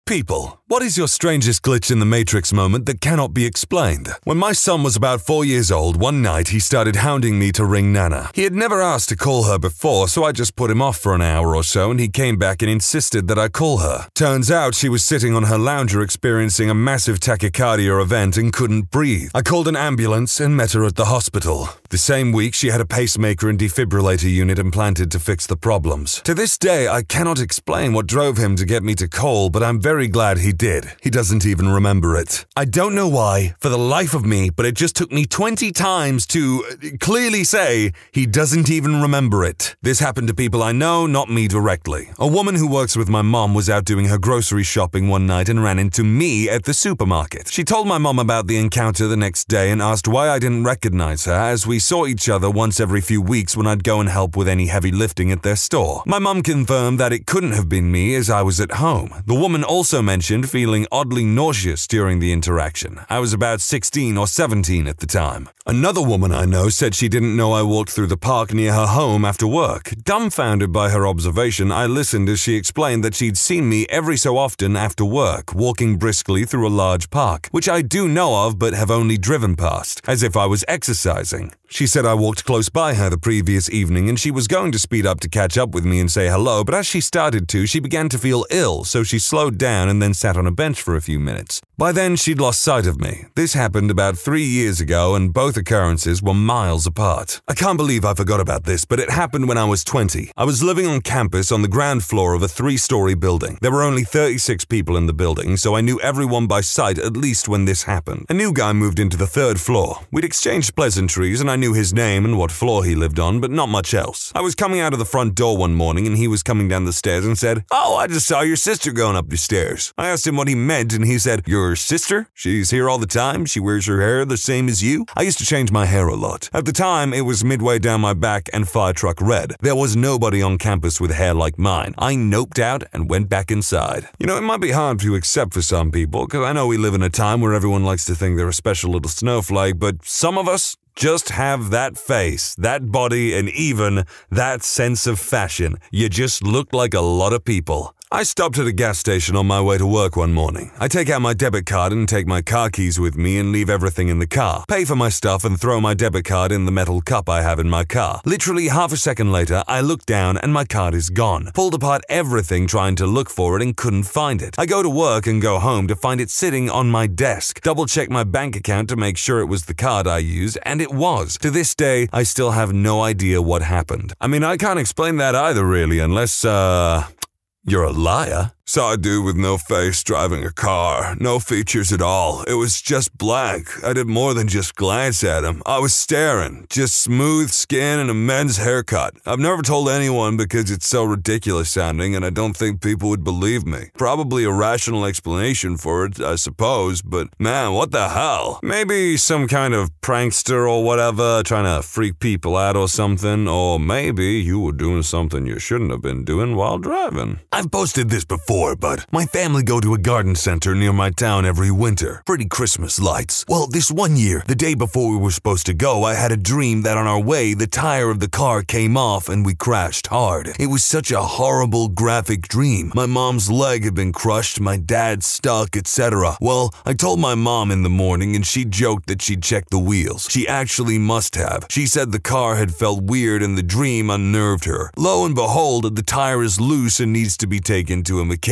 People, what is your strangest glitch in the Matrix moment that cannot be explained? When my son was about 4 years old, one night he started hounding me to ring Nana. He had never asked to call her before, so I just put him off for an hour or so and he came back and insisted that I call her. Turns out she was sitting on her lounger experiencing a massive tachycardia event and couldn't breathe. I called an ambulance and met her at the hospital. The same week, she had a pacemaker and defibrillator unit implanted to fix the problems. To this day, I cannot explain what drove him to get me to call, but I'm very glad he did. He doesn't even remember it. I don't know why, for the life of me, but it just took me 20 times to clearly say he doesn't even remember it. This happened to people I know, not me directly. A woman who works with my mom was out doing her grocery shopping one night and ran into me at the supermarket. She told my mom about the encounter the next day and asked why I didn't recognize her, as we saw each other once every few weeks when I'd go and help with any heavy lifting at their store. My mom confirmed that it couldn't have been me as I was at home. The woman also mentioned feeling oddly nauseous during the interaction. I was about 16 or 17 at the time. Another woman I know said she didn't know I walked through the park near her home after work. Dumbfounded by her observation, I listened as she explained that she'd seen me every so often after work, walking briskly through a large park, which I do know of but have only driven past, as if I was exercising. She said I walked close by her the previous evening and she was going to speed up to catch up with me and say hello, but as she started to, she began to feel ill, so she slowed down and then sat on a bench for a few minutes. By then, she'd lost sight of me. This happened about 3 years ago and both occurrences were miles apart. I can't believe I forgot about this, but it happened when I was 20. I was living on campus on the ground floor of a 3-story building. There were only 36 people in the building, so I knew everyone by sight at least when this happened. A new guy moved into the 3rd floor. We'd exchanged pleasantries and I knew his name and what floor he lived on, but not much else. I was coming out of the front door one morning and he was coming down the stairs and said, "Oh, I just saw your sister going up the stairs." I asked him what he meant and he said, "Your sister? She's here all the time? She wears her hair the same as you?" I used to change my hair a lot. At the time, it was midway down my back and fire truck red. There was nobody on campus with hair like mine. I noped out and went back inside. You know, it might be hard to accept for some people, because I know we live in a time where everyone likes to think they're a special little snowflake, but some of us just have that face, that body, and even that sense of fashion. You just look like a lot of people. I stopped at a gas station on my way to work one morning. I take out my debit card and take my car keys with me and leave everything in the car. Pay for my stuff and throw my debit card in the metal cup I have in my car. Literally half a second later, I look down and my card is gone. Pulled apart everything trying to look for it and couldn't find it. I go to work and go home to find it sitting on my desk. Double check my bank account to make sure it was the card I used, and it was. To this day, I still have no idea what happened. I mean, I can't explain that either really, unless, you're a liar. Saw a dude with no face driving a car. No features at all. It was just blank. I did more than just glance at him. I was staring. Just smooth skin and a men's haircut. I've never told anyone because it's so ridiculous sounding and I don't think people would believe me. Probably a rational explanation for it, I suppose, but man, what the hell? Maybe some kind of prankster or whatever trying to freak people out or something, or maybe you were doing something you shouldn't have been doing while driving. I've posted this before, but my family go to a garden center near my town every winter. Pretty Christmas lights. Well, this one year, the day before we were supposed to go, I had a dream that on our way, the tire of the car came off and we crashed hard. It was such a horrible, graphic dream. My mom's leg had been crushed, my dad stuck, etc. Well, I told my mom in the morning and she joked that she'd checked the wheels. She actually must have. She said the car had felt weird and the dream unnerved her. Lo and behold, the tire is loose and needs to be taken to a mechanic.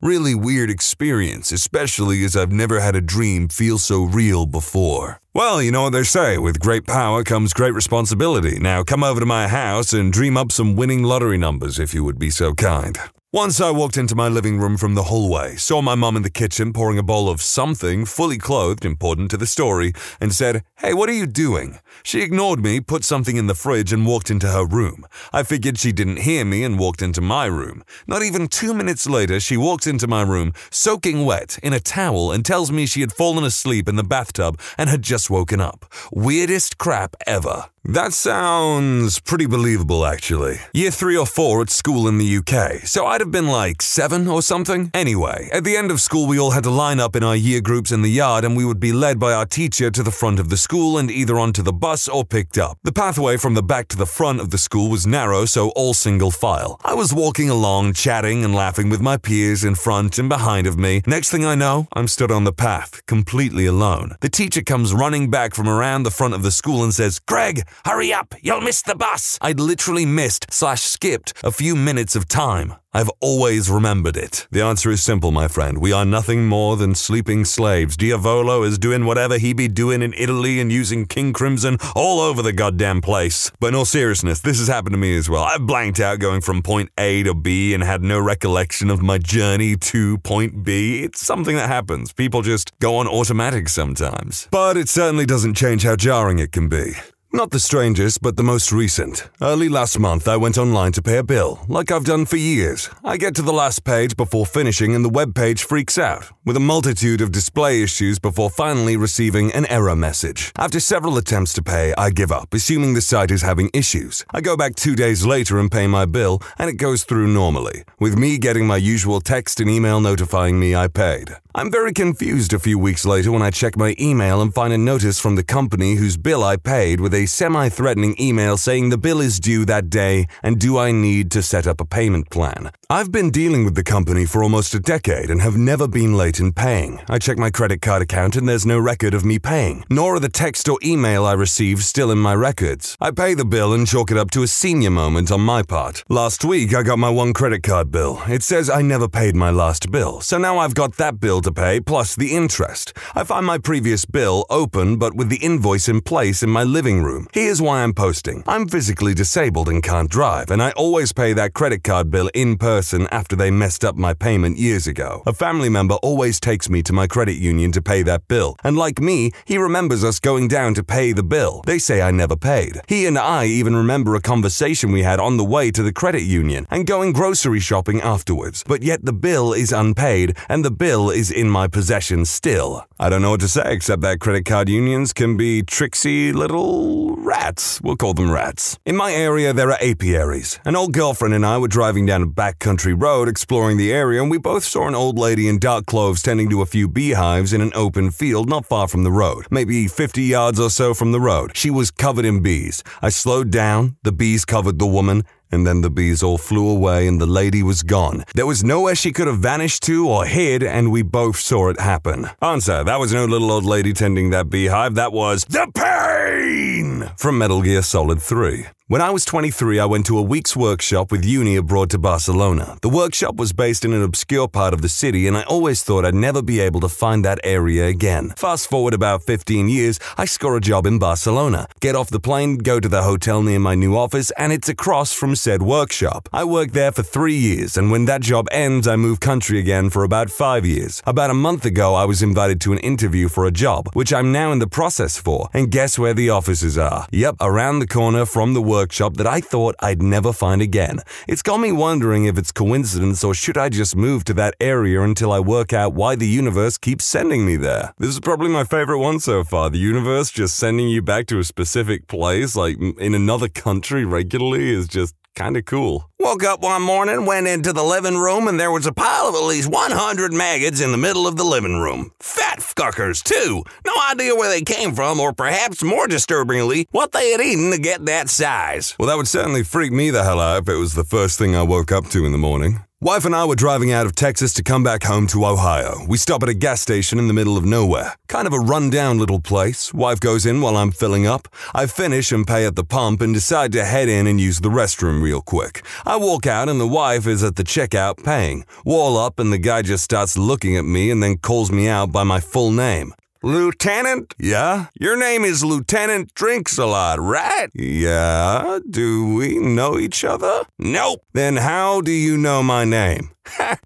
Really weird experience, especially as I've never had a dream feel so real before. Well, you know what they say, with great power comes great responsibility. Now come over to my house and dream up some winning lottery numbers if you would be so kind. Once I walked into my living room from the hallway, saw my mom in the kitchen pouring a bowl of something fully clothed, important to the story, and said, "Hey, what are you doing?" She ignored me, put something in the fridge, and walked into her room. I figured she didn't hear me and walked into my room. Not even 2 minutes later, she walks into my room, soaking wet, in a towel, and tells me she had fallen asleep in the bathtub and had just woken up. Weirdest crap ever. That sounds pretty believable, actually. Year 3 or 4 at school in the UK, so I'd have been like 7 or something. Anyway, at the end of school we all had to line up in our year groups in the yard and we would be led by our teacher to the front of the school and either onto the bus or picked up. The pathway from the back to the front of the school was narrow, so all single file. I was walking along, chatting and laughing with my peers in front and behind of me. Next thing I know, I'm stood on the path, completely alone. The teacher comes running back from around the front of the school and says, "Greg, hurry up, you'll miss the bus." I'd literally missed/skipped a few minutes of time. I've always remembered it. The answer is simple, my friend. We are nothing more than sleeping slaves. Diavolo is doing whatever he be doing in Italy and using King Crimson all over the goddamn place. But in all seriousness, this has happened to me as well. I've blanked out going from point A to B and had no recollection of my journey to point B. It's something that happens. People just go on automatic sometimes. But it certainly doesn't change how jarring it can be. Not the strangest, but the most recent. Early last month, I went online to pay a bill, like I've done for years. I get to the last page before finishing and the web page freaks out, with a multitude of display issues before finally receiving an error message. After several attempts to pay, I give up, assuming the site is having issues. I go back 2 days later and pay my bill, and it goes through normally, with me getting my usual text and email notifying me I paid. I'm very confused a few weeks later when I check my email and find a notice from the company whose bill I paid with a semi-threatening email saying the bill is due that day and do I need to set up a payment plan. I've been dealing with the company for almost a decade and have never been late in paying. I check my credit card account and there's no record of me paying, nor are the text or email I received still in my records. I pay the bill and chalk it up to a senior moment on my part. Last week I got my one credit card bill. It says I never paid my last bill, so now I've got that bill to pay plus the interest. I find my previous bill open but with the invoice in place in my living room. Here's why I'm posting. I'm physically disabled and can't drive, and I always pay that credit card bill in person after they messed up my payment years ago. A family member always takes me to my credit union to pay that bill, and like me, he remembers us going down to pay the bill. They say I never paid. He and I even remember a conversation we had on the way to the credit union and going grocery shopping afterwards, but yet the bill is unpaid and the bill is in my possession still. I don't know what to say except that credit card unions can be tricksy little rats. We'll call them rats. In my area, there are apiaries. An old girlfriend and I were driving down a backcountry road exploring the area, and we both saw an old lady in dark clothes tending to a few beehives in an open field not far from the road, maybe 50 yards or so from the road. She was covered in bees. I slowed down, the bees covered the woman, and then the bees all flew away and the lady was gone. There was nowhere she could have vanished to or hid, and we both saw it happen. Answer: that was no little old lady tending that beehive, that was the pain from Metal Gear Solid 3. When I was 23, I went to a week's workshop with uni abroad to Barcelona. The workshop was based in an obscure part of the city, and I always thought I'd never be able to find that area again. Fast forward about 15 years, I score a job in Barcelona, get off the plane, go to the hotel near my new office, and it's across from said workshop. I worked there for 3 years, and when that job ends, I move country again for about 5 years. About a month ago, I was invited to an interview for a job, which I'm now in the process for, and guess where the offices are? Yep, around the corner from the workshop that I thought I'd never find again. It's got me wondering if it's coincidence or should I just move to that area until I work out why the universe keeps sending me there. This is probably my favorite one so far. The universe just sending you back to a specific place, like in another country regularly, is just kind of cool. Woke up one morning, went into the living room, and there was a pile of at least 100 maggots in the middle of the living room. Fat fuckers, too. No idea where they came from, or perhaps more disturbingly, what they had eaten to get that size. Well, that would certainly freak me the hell out if it was the first thing I woke up to in the morning. Wife and I were driving out of Texas to come back home to Ohio. We stop at a gas station in the middle of nowhere. Kind of a run-down little place. Wife goes in while I'm filling up. I finish and pay at the pump and decide to head in and use the restroom real quick. I walk out and the wife is at the checkout paying. Wall up and the guy just starts looking at me and then calls me out by my full name. Lieutenant? Yeah? Your name is Lieutenant Drinks-A-Lot, right? Yeah. Do we know each other? Nope. Then how do you know my name?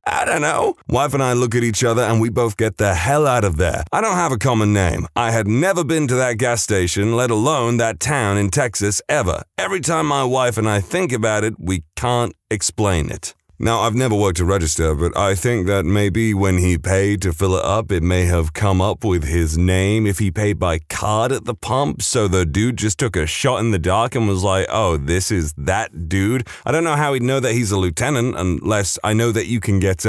I don't know. Wife and I look at each other and we both get the hell out of there. I don't have a common name. I had never been to that gas station, let alone that town in Texas, ever. Every time my wife and I think about it, we can't explain it. Now, I've never worked a register, but I think that maybe when he paid to fill it up, it may have come up with his name if he paid by card at the pump, so the dude just took a shot in the dark and was like, oh, this is that dude. I don't know how he'd know that he's a lieutenant unless I know that you can get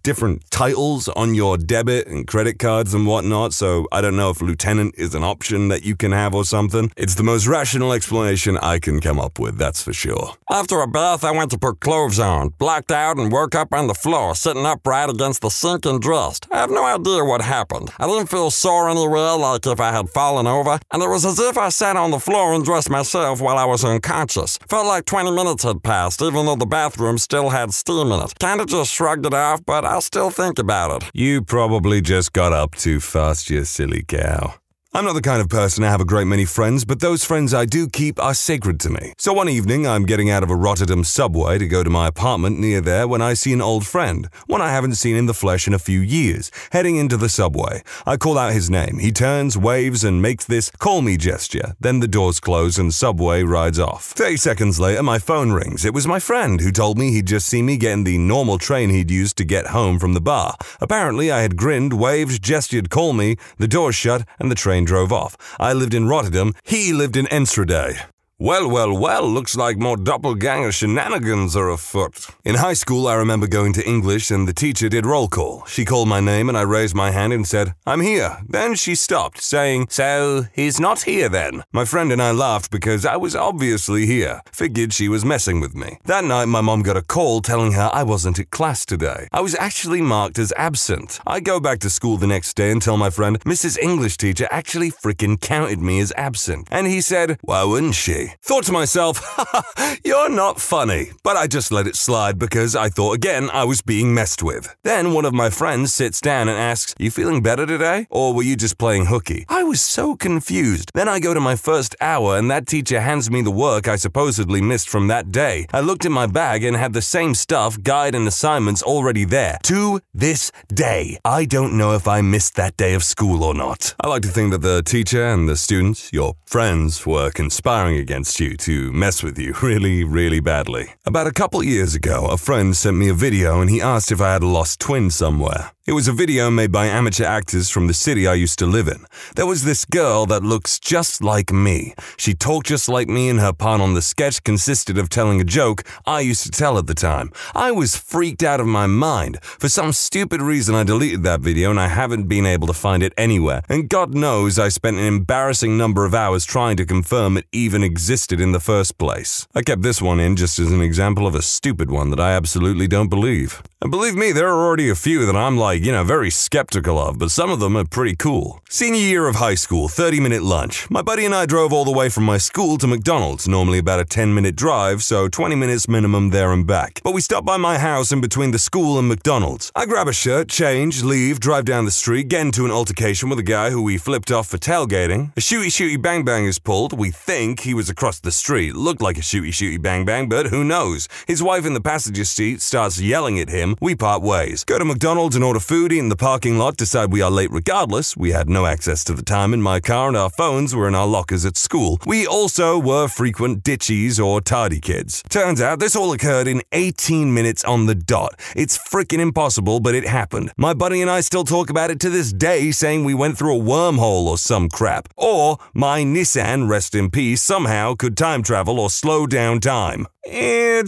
different titles on your debit and credit cards and whatnot, so I don't know if lieutenant is an option that you can have or something. It's the most rational explanation I can come up with, that's for sure. After a bath, I went to put clothes on, blacked out and woke up on the floor, sitting upright against the sink and dressed. I have no idea what happened. I didn't feel sore anywhere like if I had fallen over, and it was as if I sat on the floor and dressed myself while I was unconscious. Felt like 20 minutes had passed, even though the bathroom still had steam in it. Kinda just shrugged it off, but I'll still think about it. You probably just got up too fast, you silly cow. I'm not the kind of person to have a great many friends, but those friends I do keep are sacred to me. So one evening, I'm getting out of a Rotterdam subway to go to my apartment near there when I see an old friend, one I haven't seen in the flesh in a few years, heading into the subway. I call out his name. He turns, waves, and makes this call me gesture. Then the doors close and subway rides off. 30 seconds later, my phone rings. It was my friend who told me he'd just seen me getting the normal train he'd used to get home from the bar. Apparently, I had grinned, waved, gestured, call me, the doors shut, and the train drove off. I lived in Rotterdam, he lived in Enschede. Well, looks like more doppelganger shenanigans are afoot. In high school, I remember going to English and the teacher did roll call. She called my name and I raised my hand and said, I'm here. Then she stopped, saying, so he's not here then. My friend and I laughed because I was obviously here. Figured she was messing with me. That night, my mom got a call telling her I wasn't at class today. I was actually marked as absent. I go back to school the next day and tell my friend, Mrs. English teacher actually freaking counted me as absent. And he said, why wouldn't she? Thought to myself, haha, you're not funny. But I just let it slide because I thought again I was being messed with. Then one of my friends sits down and asks, you feeling better today? Or were you just playing hooky? I was so confused. Then I go to my first hour and that teacher hands me the work I supposedly missed from that day. I looked in my bag and had the same stuff, guide and assignments already there. To this day. I don't know if I missed that day of school or not. I like to think that the teacher and the students, your friends, were conspiring against you to mess with you really badly. About a couple years ago, a friend sent me a video and he asked if I had a lost twin somewhere. It was a video made by amateur actors from the city I used to live in. There was this girl that looks just like me. She talked just like me and her part on the sketch consisted of telling a joke I used to tell at the time. I was freaked out of my mind. For some stupid reason I deleted that video and I haven't been able to find it anywhere. And God knows I spent an embarrassing number of hours trying to confirm it even existed in the first place. I kept this one in just as an example of a stupid one that I absolutely don't believe. And believe me, there are already a few that I'm like, very skeptical of, but some of them are pretty cool. Senior year of high school, 30-minute lunch. My buddy and I drove all the way from my school to McDonald's, normally about a 10-minute drive, so 20 minutes minimum there and back. But we stopped by my house in between the school and McDonald's. I grab a shirt, change, leave, drive down the street, get into an altercation with a guy who we flipped off for tailgating. A shooty bang bang is pulled. We think he was across the street. Looked like a shooty bang bang, but who knows? His wife in the passenger seat starts yelling at him. We part ways. Go to McDonald's and order food, eat in the parking lot, decide we are late regardless. We had no access to the time in my car and our phones were in our lockers at school. We also were frequent ditchies or tardy kids. Turns out this all occurred in 18 minutes on the dot. It's freaking impossible, but it happened. My buddy and I still talk about it to this day, saying we went through a wormhole or some crap. Or my Nissan, rest in peace, somehow could time travel or slow down time.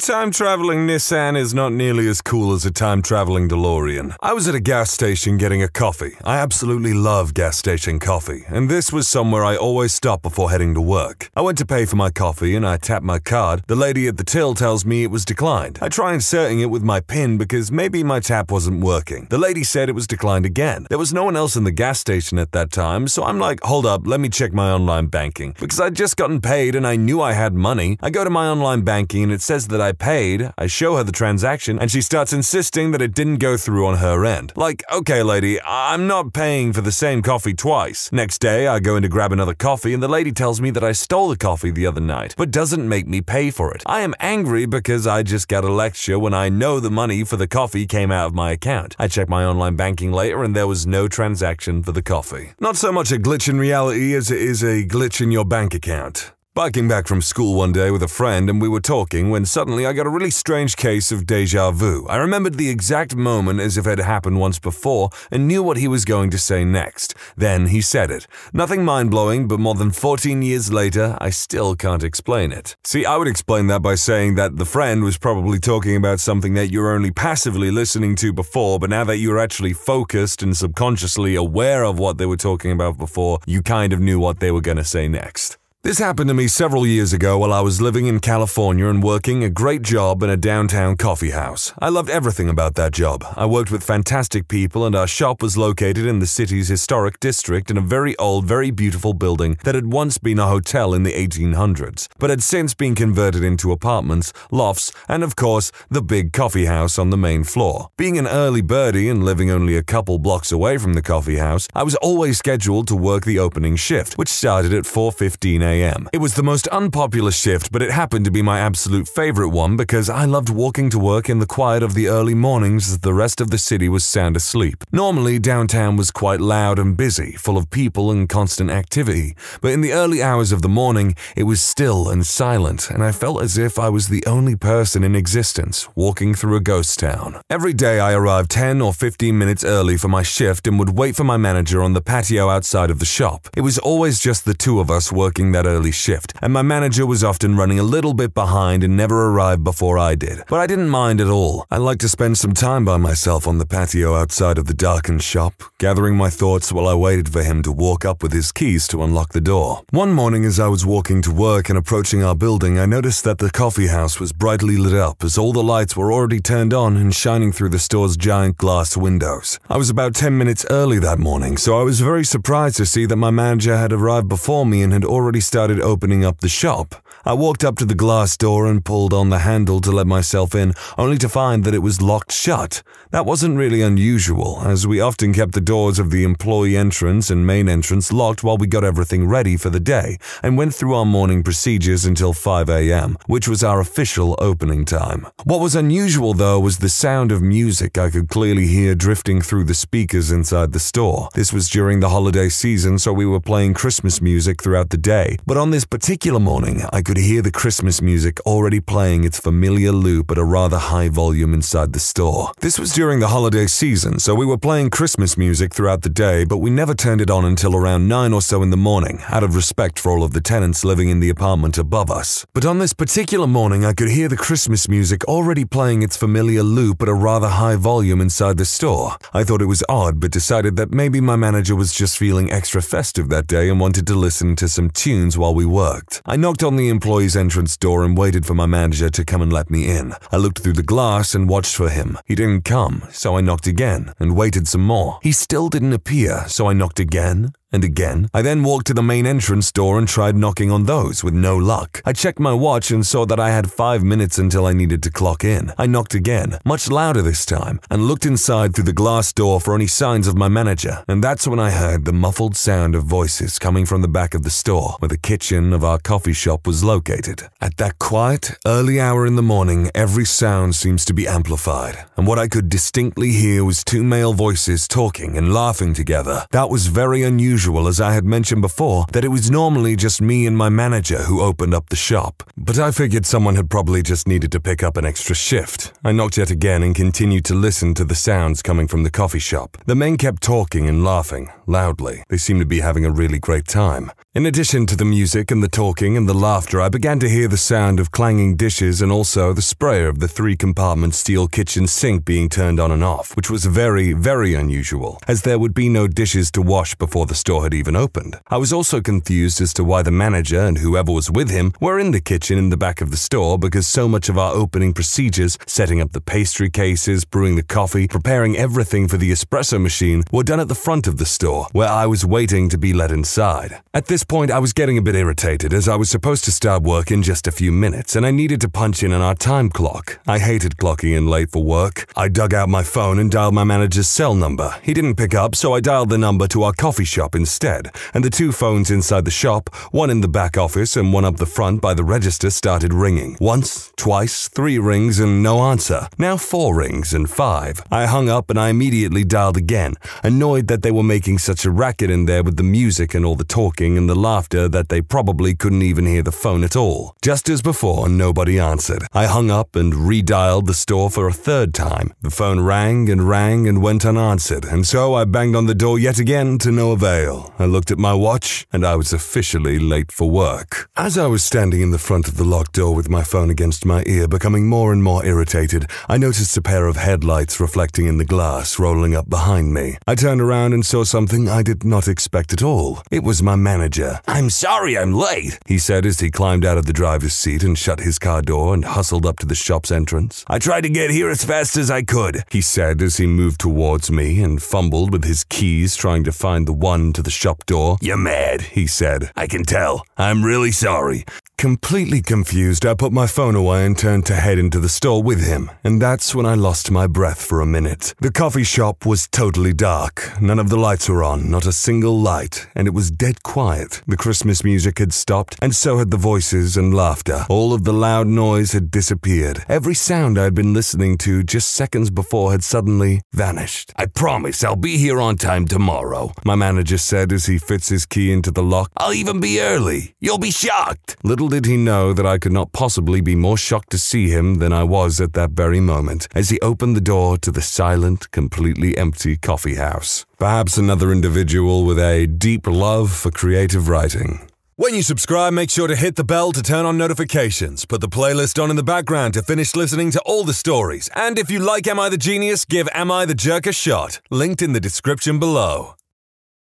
Time-traveling Nissan is not nearly as cool as a time-traveling DeLorean. I was at a gas station getting a coffee. I absolutely love gas station coffee, and this was somewhere I always stop before heading to work. I went to pay for my coffee and I tapped my card. The lady at the till tells me it was declined. I try inserting it with my PIN because maybe my tap wasn't working. The lady said it was declined again. There was no one else in the gas station at that time, so I'm like, hold up, let me check my online banking. Because I'd just gotten paid and I knew I had money. I go to my online banking and it says that I paid. I show her the transaction and she starts insisting that it didn't go through on her end. Like, okay lady, I'm not paying for the same coffee twice. Next day, I go in to grab another coffee and the lady tells me that I stole the coffee the other night, but doesn't make me pay for it. I am angry because I just got a lecture when I know the money for the coffee came out of my account. I checked my online banking later and there was no transaction for the coffee. Not so much a glitch in reality as it is a glitch in your bank account. biking back from school one day with a friend and we were talking when suddenly I got a really strange case of déjà vu. I remembered the exact moment as if it had happened once before and knew what he was going to say next. Then he said it. Nothing mind-blowing, but more than 14 years later, I still can't explain it. See, I would explain that by saying that the friend was probably talking about something that you were only passively listening to before, but now that you were actually focused and subconsciously aware of what they were talking about before, you kind of knew what they were going to say next. This happened to me several years ago while I was living in California and working a great job in a downtown coffee house. I loved everything about that job. I worked with fantastic people and our shop was located in the city's historic district in a very old, very beautiful building that had once been a hotel in the 1800s, but had since been converted into apartments, lofts, and of course, the big coffee house on the main floor. Being an early birdie and living only a couple blocks away from the coffee house, I was always scheduled to work the opening shift, which started at 4:15 a.m. It was the most unpopular shift, but it happened to be my absolute favorite one because I loved walking to work in the quiet of the early mornings as the rest of the city was sound asleep. Normally, downtown was quite loud and busy, full of people and constant activity, but in the early hours of the morning, it was still and silent, and I felt as if I was the only person in existence walking through a ghost town. Every day, I arrived 10 or 15 minutes early for my shift and would wait for my manager on the patio outside of the shop. It was always just the two of us working that early shift, and my manager was often running a little bit behind and never arrived before I did. But I didn't mind at all. I liked to spend some time by myself on the patio outside of the darkened shop, gathering my thoughts while I waited for him to walk up with his keys to unlock the door. One morning as I was walking to work and approaching our building, I noticed that the coffee house was brightly lit up as all the lights were already turned on and shining through the store's giant glass windows. I was about 10 minutes early that morning, so I was very surprised to see that my manager had arrived before me and had already started opening up the shop. I walked up to the glass door and pulled on the handle to let myself in, only to find that it was locked shut. That wasn't really unusual, as we often kept the doors of the employee entrance and main entrance locked while we got everything ready for the day and went through our morning procedures until 5 a.m., which was our official opening time. What was unusual, though, was the sound of music I could clearly hear drifting through the speakers inside the store. This was during the holiday season, so we were playing Christmas music throughout the day, but on this particular morning, I could hear the Christmas music already playing its familiar loop at a rather high volume inside the store. This was during the holiday season, so we were playing Christmas music throughout the day, but we never turned it on until around 9 or so in the morning, out of respect for all of the tenants living in the apartment above us. But on this particular morning, I could hear the Christmas music already playing its familiar loop at a rather high volume inside the store. I thought it was odd, but decided that maybe my manager was just feeling extra festive that day and wanted to listen to some tunes while we worked. I knocked on the employee's entrance door and waited for my manager to come and let me in. I looked through the glass and watched for him. He didn't come, so I knocked again and waited some more. He still didn't appear, so I knocked again and again. I then walked to the main entrance door and tried knocking on those with no luck. I checked my watch and saw that I had 5 minutes until I needed to clock in. I knocked again, much louder this time, and looked inside through the glass door for any signs of my manager, and that's when I heard the muffled sound of voices coming from the back of the store where the kitchen of our coffee shop was located. At that quiet, early hour in the morning, every sound seems to be amplified, and what I could distinctly hear was two male voices talking and laughing together. That was very unusual, as I had mentioned before that it was normally just me and my manager who opened up the shop. But I figured someone had probably just needed to pick up an extra shift. I knocked yet again and continued to listen to the sounds coming from the coffee shop. The men kept talking and laughing loudly. They seemed to be having a really great time. In addition to the music and the talking and the laughter, I began to hear the sound of clanging dishes and also the sprayer of the 3-compartment steel kitchen sink being turned on and off, which was very, very unusual, as there would be no dishes to wash before the store had even opened. I was also confused as to why the manager and whoever was with him were in the kitchen in the back of the store, because so much of our opening procedures, setting up the pastry cases, brewing the coffee, preparing everything for the espresso machine, were done at the front of the store, where I was waiting to be let inside. At this point, I was getting a bit irritated, as I was supposed to start work in just a few minutes, and I needed to punch in on our time clock. I hated clocking in late for work. I dug out my phone and dialed my manager's cell number. He didn't pick up, so I dialed the number to our coffee shop instead, and the 2 phones inside the shop, one in the back office and one up the front by the register, started ringing. Once, twice, 3 rings and no answer. Now 4 rings and 5. I hung up and I immediately dialed again, annoyed that they were making such a racket in there with the music and all the talking and the laughter that they probably couldn't even hear the phone at all. Just as before, nobody answered. I hung up and redialed the store for a 3rd time. The phone rang and went unanswered, and so I banged on the door yet again to no avail. I looked at my watch, and I was officially late for work. As I was standing in the front of the locked door with my phone against my ear, becoming more and more irritated, I noticed a pair of headlights reflecting in the glass rolling up behind me. I turned around and saw something I did not expect at all. It was my manager. "I'm sorry I'm late," he said as he climbed out of the driver's seat and shut his car door and hustled up to the shop's entrance. "I tried to get here as fast as I could," he said as he moved towards me and fumbled with his keys trying to find the one to the shop door. "You're mad," he said. "I can tell. I'm really sorry." Completely confused, I put my phone away and turned to head into the store with him, and that's when I lost my breath for a minute. The coffee shop was totally dark. None of the lights were on, not a single light, and it was dead quiet. The Christmas music had stopped, and so had the voices and laughter. All of the loud noise had disappeared. Every sound I had been listening to just seconds before had suddenly vanished. "I promise I'll be here on time tomorrow," my manager said as he fits his key into the lock. "I'll even be early. You'll be shocked." Little did he know that I could not possibly be more shocked to see him than I was at that very moment, as he opened the door to the silent, completely empty coffee house. Perhaps another individual with a deep love for creative writing. When you subscribe, make sure to hit the bell to turn on notifications. Put the playlist on in the background to finish listening to all the stories. And if you like Am I the Genius, give Am I the Jerk a shot. Linked in the description below.